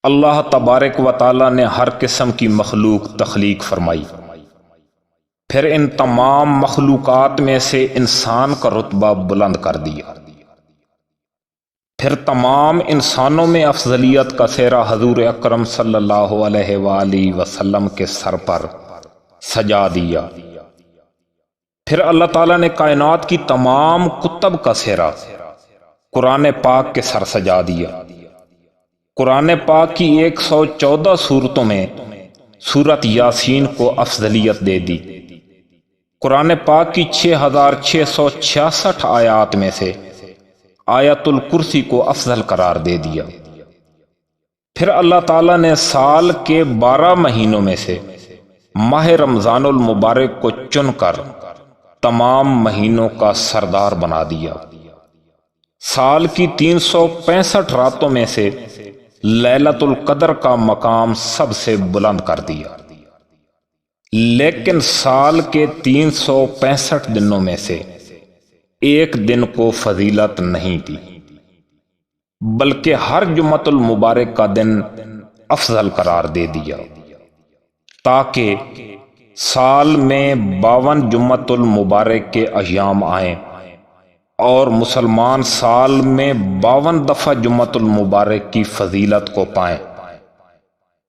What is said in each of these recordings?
اللہ تبارک و تعالی نے ہر قسم کی مخلوق تخلیق فرمائی، پھر ان تمام مخلوقات میں سے انسان کا رتبہ بلند کر دیا، پھر تمام انسانوں میں افضلیت کا سہرا حضور اکرم صلی اللہ علیہ وآلہ وسلم کے سر پر سجا دیا، پھر اللہ تعالیٰ نے کائنات کی تمام کتب کا سہرا قرآن پاک کے سر سجا دیا۔ قرآن پاک کی 114 صورتوں میں سورت یاسین کو افضلیت دے دی۔ قرآن پاک کی 6666 آیات میں سے آیت الکرسی کو افضل قرار دے دیا۔ پھر اللہ تعالیٰ نے سال کے 12 مہینوں میں سے ماہ رمضان المبارک کو چن کر تمام مہینوں کا سردار بنا دیا۔ سال کی 365 راتوں میں سے لیلۃ القدر کا مقام سب سے بلند کر دیا، لیکن سال کے 365 دنوں میں سے ایک دن کو فضیلت نہیں دی، بلکہ ہر جمعۃ المبارک کا دن افضل قرار دے دیا، تاکہ سال میں 52 جمعۃ المبارک کے ایام آئیں اور مسلمان سال میں 52 دفعہ جمعۃ المبارک کی فضیلت کو پائیں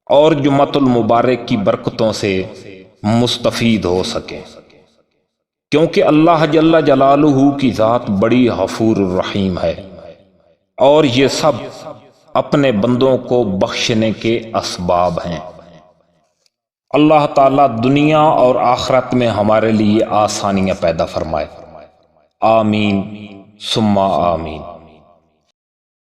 اور جمعۃ المبارک کی برکتوں سے مستفید ہو سکیں، کیونکہ اللہ جل جلالہ کی ذات بڑی غفور الرحیم ہے اور یہ سب اپنے بندوں کو بخشنے کے اسباب ہیں۔ اللہ تعالیٰ دنیا اور آخرت میں ہمارے لیے آسانیاں پیدا فرمائے، آمین ثم آمین۔